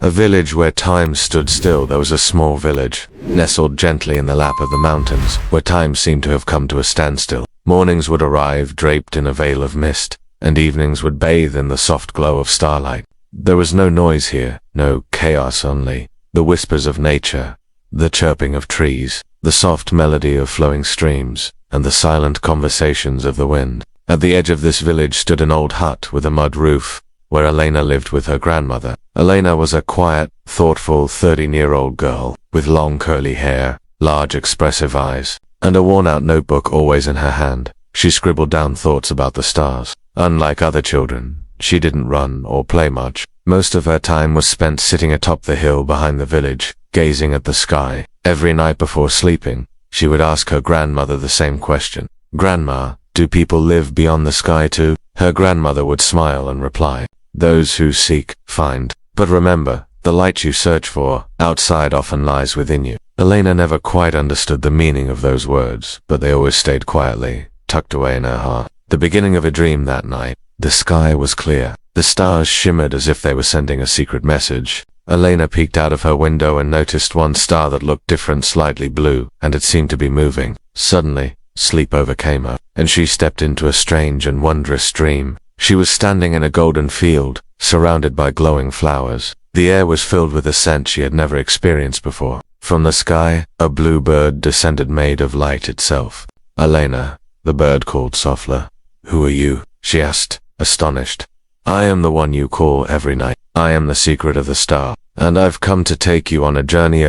A village where time stood still. There was a small village, nestled gently in the lap of the mountains, where time seemed to have come to a standstill. Mornings would arrive, draped in a veil of mist, and evenings would bathe in the soft glow of starlight. There was no noise here, no chaos, only the whispers of nature, the chirping of trees, the soft melody of flowing streams, and the silent conversations of the wind. At the edge of this village stood an old hut with a mud roof, where Elena lived with her grandmother. Elena was a quiet, thoughtful 13-year-old girl, with long curly hair, large expressive eyes, and a worn-out notebook always in her hand. She scribbled down thoughts about the stars. Unlike other children, she didn't run or play much. Most of her time was spent sitting atop the hill behind the village, gazing at the sky. Every night before sleeping, she would ask her grandmother the same question. "Grandma, do people live beyond the sky too?" Her grandmother would smile and reply, "Those who seek, find. But remember, the light you search for, outside often lies within you." Elena never quite understood the meaning of those words, but they always stayed quietly, tucked away in her heart. The beginning of a dream that night. The sky was clear. The stars shimmered as if they were sending a secret message. Elena peeked out of her window and noticed one star that looked different, slightly blue, and it seemed to be moving. Suddenly, sleep overcame her, and she stepped into a strange and wondrous dream. She was standing in a golden field, surrounded by glowing flowers. The air was filled with a scent she had never experienced before. From the sky, a blue bird descended made of light itself. "Elena," the bird called softly. "Who are you?" she asked, astonished. "I am the one you call every night. I am the secret of the star, and I've come to take you on a journey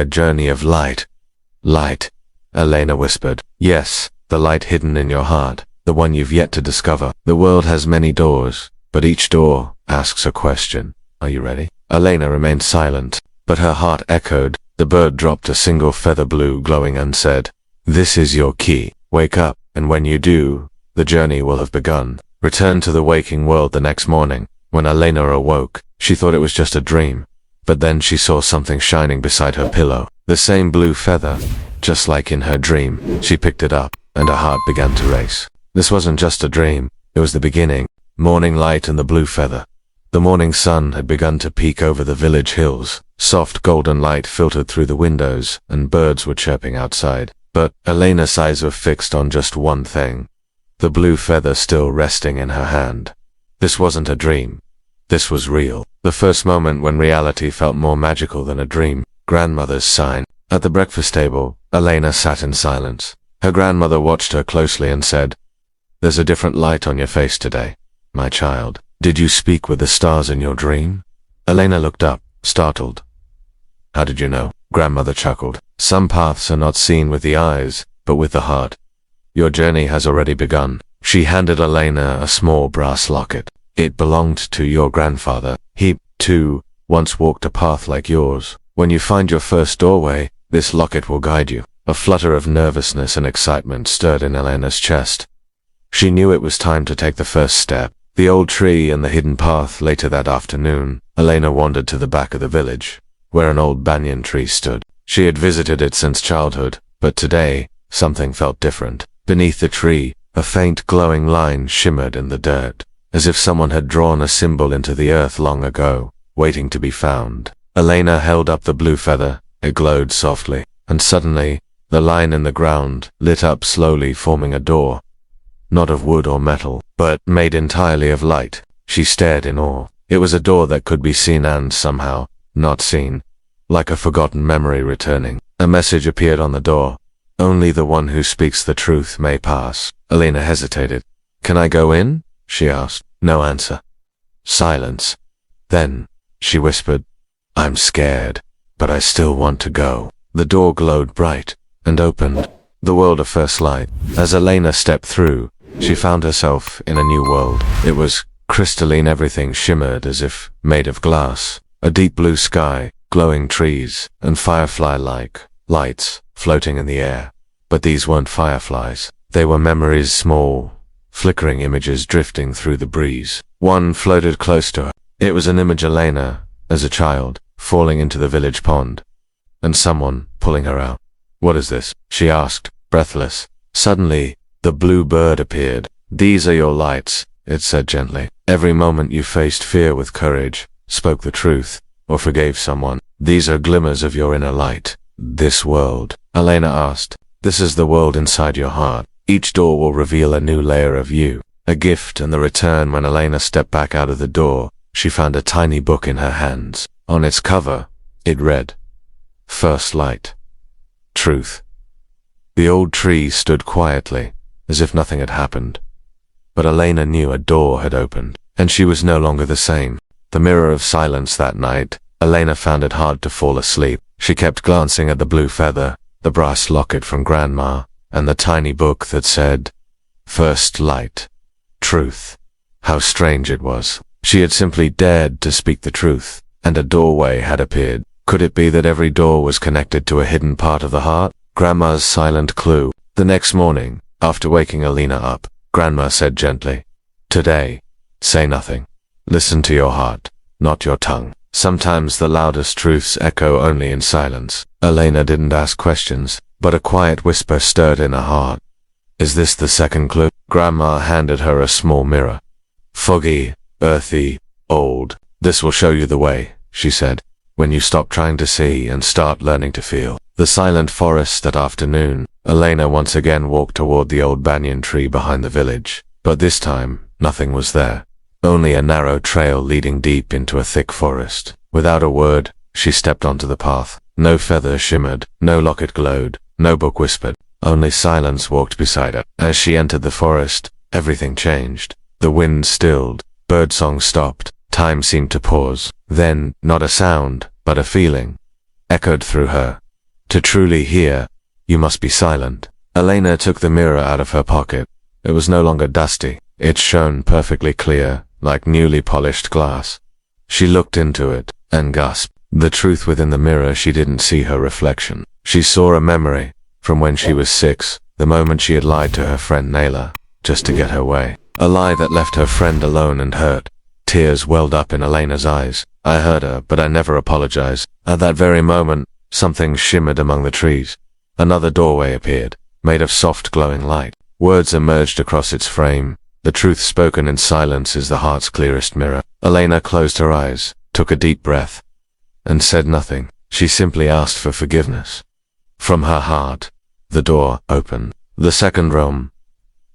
of light." "Light," Elena whispered. "Yes, the light hidden in your heart, the one you've yet to discover. The world has many doors, but each door asks a question. Are you ready?" Elena remained silent, but her heart echoed. The bird dropped a single feather, blue glowing, and said, "This is your key. Wake up, and when you do, the journey will have begun." Return to the waking world the next morning. When Elena awoke, she thought it was just a dream, but then she saw something shining beside her pillow. The same blue feather, just like in her dream. She picked it up, and her heart began to race. This wasn't just a dream, it was the beginning. Morning light and the blue feather. The morning sun had begun to peek over the village hills. Soft golden light filtered through the windows, and birds were chirping outside. But Elena's eyes were fixed on just one thing. The blue feather still resting in her hand. This wasn't a dream. This was real. The first moment when reality felt more magical than a dream. Grandmother's sign. At the breakfast table, Elena sat in silence. Her grandmother watched her closely and said, "There's a different light on your face today, my child. Did you speak with the stars in your dream?" Elena looked up, startled. "How did you know?" Grandmother chuckled. "Some paths are not seen with the eyes, but with the heart. Your journey has already begun." She handed Elena a small brass locket. "It belonged to your grandfather. He, too, once walked a path like yours. When you find your first doorway, this locket will guide you." A flutter of nervousness and excitement stirred in Elena's chest. She knew it was time to take the first step. The old tree and the hidden path. Later that afternoon, Elena wandered to the back of the village, where an old banyan tree stood. She had visited it since childhood, but today, something felt different. Beneath the tree, a faint glowing line shimmered in the dirt, as if someone had drawn a symbol into the earth long ago, waiting to be found. Elena held up the blue feather. It glowed softly, and suddenly, the line in the ground lit up slowly, forming a door. Not of wood or metal, but made entirely of light. She stared in awe. It was a door that could be seen and, somehow, not seen. Like a forgotten memory returning. A message appeared on the door. "Only the one who speaks the truth may pass." Elena hesitated. "Can I go in?" she asked. No answer. Silence. Then, she whispered, "I'm scared, but I still want to go." The door glowed bright, and opened. The world of first light. As Elena stepped through, she found herself in a new world. It was crystalline. Everything shimmered as if made of glass. A deep blue sky, glowing trees, and firefly-like lights floating in the air. But these weren't fireflies. They were memories, small, flickering images drifting through the breeze. One floated close to her. It was an image Elena, as a child, falling into the village pond, and someone pulling her out. "What is this?" she asked, breathless. Suddenly, the blue bird appeared. "These are your lights," it said gently. "Every moment you faced fear with courage, spoke the truth, or forgave someone. These are glimmers of your inner light. This world, Elena asked. This is the world inside your heart. Each door will reveal a new layer of you. A gift and the return. When Elena stepped back out of the door, she found a tiny book in her hands. On its cover, it read, First Light. Truth. The old tree stood quietly, as if nothing had happened. But Elena knew a door had opened, and she was no longer the same. The mirror of silence that night, Elena found it hard to fall asleep. She kept glancing at the blue feather, the brass locket from Grandma, and the tiny book that said, First Light. Truth. How strange it was. She had simply dared to speak the truth, and a doorway had appeared. Could it be that every door was connected to a hidden part of the heart? Grandma's silent clue. The next morning, after waking Elena up, Grandma said gently, Today, say nothing. Listen to your heart, not your tongue. Sometimes the loudest truths echo only in silence. Elena didn't ask questions, but a quiet whisper stirred in her heart. Is this the second clue? Grandma handed her a small mirror. Foggy, earthy, old. This will show you the way, she said, when you stop trying to see and start learning to feel. The silent forest that afternoon, Elena once again walked toward the old banyan tree behind the village. But this time, nothing was there. Only a narrow trail leading deep into a thick forest. Without a word, she stepped onto the path. No feather shimmered, no locket glowed, no book whispered. Only silence walked beside her. As she entered the forest, everything changed. The wind stilled, birdsong stopped, time seemed to pause. Then, not a sound, but a feeling, echoed through her. To truly hear, you must be silent. Elena took the mirror out of her pocket. It was no longer dusty. It shone perfectly clear, like newly polished glass. She looked into it, and gasped. The truth within the mirror, she didn't see her reflection. She saw a memory, from when she was 6, the moment she had lied to her friend Nayla, just to get her way. A lie that left her friend alone and hurt. Tears welled up in Elena's eyes. I heard her, but I never apologized. At that very moment, something shimmered among the trees. Another doorway appeared, made of soft glowing light. Words emerged across its frame. The truth spoken in silence is the heart's clearest mirror. Elena closed her eyes, took a deep breath, and said nothing. She simply asked for forgiveness. From her heart, the door opened. The second realm,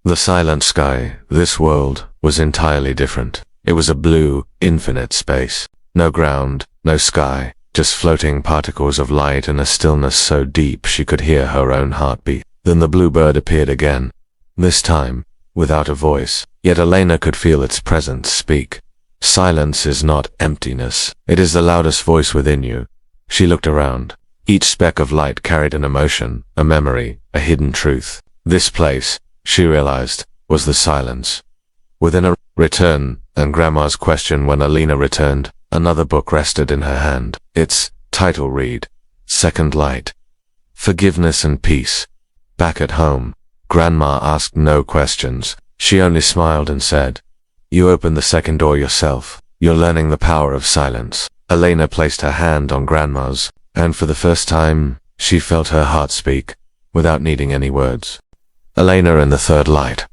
the silent sky, this world, was entirely different. It was a blue, infinite space. No ground, no sky, just floating particles of light and a stillness so deep she could hear her own heartbeat. Then the bluebird appeared again, this time, without a voice, yet Elena could feel its presence speak. Silence is not emptiness, it is the loudest voice within you. She looked around. Each speck of light carried an emotion, a memory, a hidden truth. This place, she realized, was the silence. Within a return, and Grandma's question when Elena returned, another book rested in her hand. Its title read, Second Light. Forgiveness and Peace. Back at home, Grandma asked no questions. She only smiled and said, You opened the second door yourself. You're learning the power of silence. Elena placed her hand on Grandma's, and for the first time, she felt her heart speak, without needing any words. Elena and the Third Light.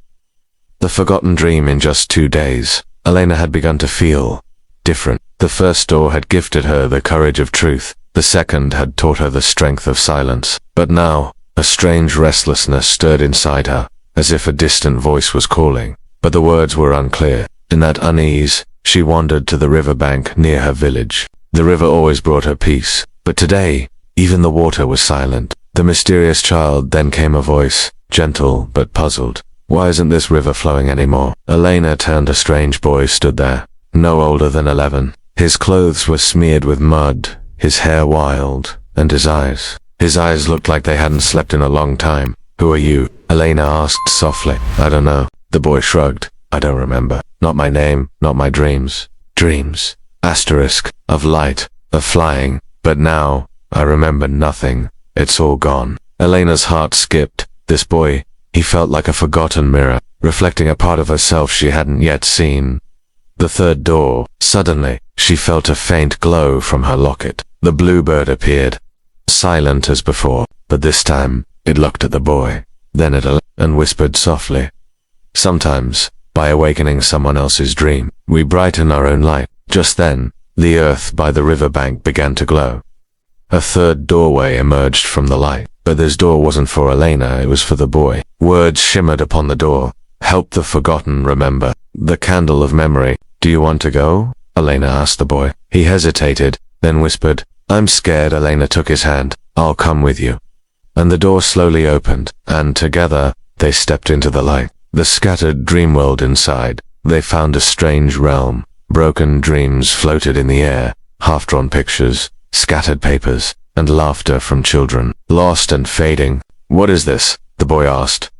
The forgotten dream. In just 2 days, Elena had begun to feel different. The first door had gifted her the courage of truth. The second had taught her the strength of silence. But now, a strange restlessness stirred inside her, as if a distant voice was calling. But the words were unclear. In that unease, she wandered to the riverbank near her village. The river always brought her peace, but today, even the water was silent. The mysterious child. Then came a voice, gentle but puzzled. Why isn't this river flowing anymore? Elena turned. A strange boy stood there, no older than 11. His clothes were smeared with mud, his hair wild, and his eyes looked like they hadn't slept in a long time. Who are you? Elena asked softly. I don't know. The boy shrugged. I don't remember. Not my name, not my dreams. Dreams. Asterisk. Of light, of flying. But now, I remember nothing. It's all gone. Elena's heart skipped. This boy, he felt like a forgotten mirror, reflecting a part of herself she hadn't yet seen. The third door. Suddenly, she felt a faint glow from her locket. The bluebird appeared, silent as before, but this time, it looked at the boy, then at Elena, and whispered softly. Sometimes, by awakening someone else's dream, we brighten our own light. Just then, The earth by the riverbank began to glow. A third doorway emerged from the light, but this door wasn't for Elena, it was for the boy. Words shimmered upon the door. Help the forgotten remember. The candle of memory. Do you want to go? Elena asked the boy. He hesitated, then whispered, I'm scared. Elena took his hand. I'll come with you. And the door slowly opened, and together they stepped into the light. The scattered dream world inside. They found a strange realm. Broken dreams floated in the air, half-drawn pictures, scattered papers, and laughter from children, lost and fading. What is this? The boy asked.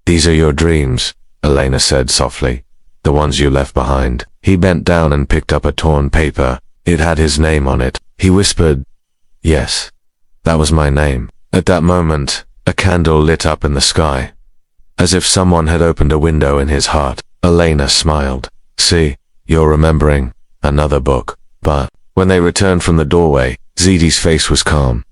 These are your dreams, Elena said softly. The ones you left behind. He bent down and picked up a torn paper. It had his name on it. He whispered, Yes, that was my name. At that moment, a candle lit up in the sky, as if someone had opened a window in his heart. Elena smiled. See, you're remembering another book. But when they returned from the doorway, Zidi's face was calm.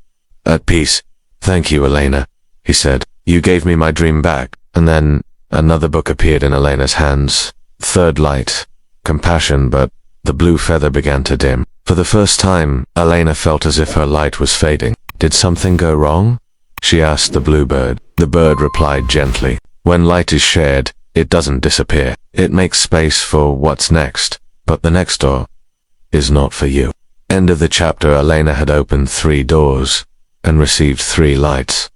At peace. Thank you, Elena, he said. You gave me my dream back. And then another book appeared in Elena's hands. Third light. Compassion, but the blue feather began to dim. For the first time, Elena felt as if her light was fading. Did something go wrong? She asked the bluebird. The bird replied gently. When light is shared, it doesn't disappear. It makes space for what's next. But the next door is not for you. End of the chapter. Elena had opened 3 doors and received 3 lights.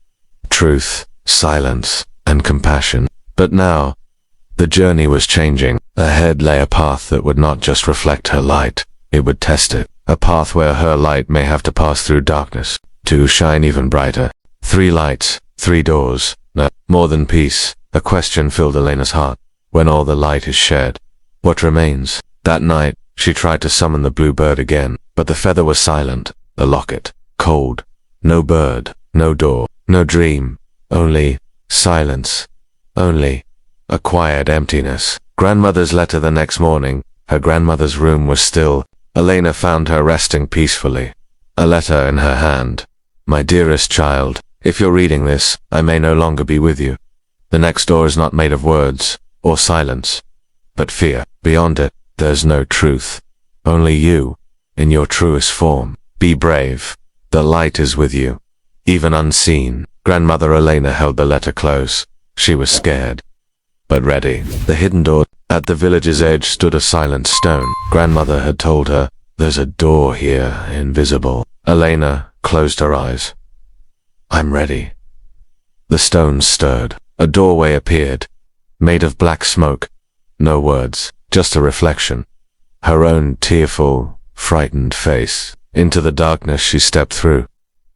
Truth, silence, and compassion. But now, the journey was changing. Ahead lay a path that would not just reflect her light, it would test it. A path where her light may have to pass through darkness, to shine even brighter. 3 lights, 3 doors, no, more than peace. A question filled Elena's heart. When all the light is shared, what remains? That night, she tried to summon the bluebird again, but the feather was silent, the locket, cold. No bird, no door, no dream, only silence, only a quiet emptiness. Grandmother's letter the next morning. Her grandmother's room was still. Elena found her resting peacefully. A letter in her hand. My dearest child, if you're reading this, I may no longer be with you. The next door is not made of words or silence, but fear. Beyond it, there's no truth. Only you, in your truest form. Be brave. The light is with you, even unseen. Grandmother Elena held the letter close. She was scared, but ready. The hidden door. At the village's edge stood a silent stone. Grandmother had told her, there's a door here, invisible. Elena closed her eyes. I'm ready. The stone stirred. A doorway appeared, made of black smoke. No words, just a reflection. Her own tearful, frightened face. Into the darkness she stepped through,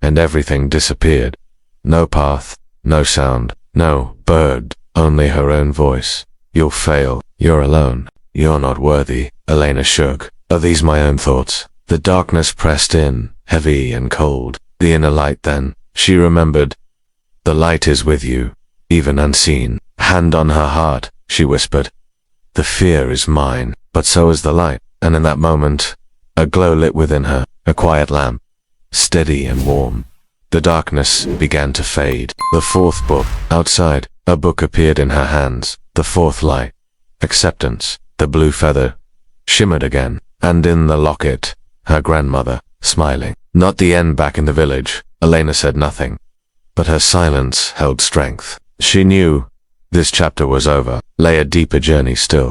and everything disappeared. No path, no sound, no bird, only her own voice. You'll fail. You're alone. You're not worthy. Elena shook. Are these my own thoughts? The darkness pressed in, heavy and cold. The inner light then. She remembered. The light is with you, even unseen. Hand on her heart, she whispered. The fear is mine, but so is the light. And in that moment, a glow lit within her, a quiet lamp, steady and warm. The darkness began to fade. The 4th book. Outside, a book appeared in her hands. The 4th light. Acceptance. The blue feather shimmered again, and in the locket, her grandmother, smiling. Not the end. Back in the village, Elena said nothing, but her silence held strength. She knew this chapter was over. Lay a deeper journey still.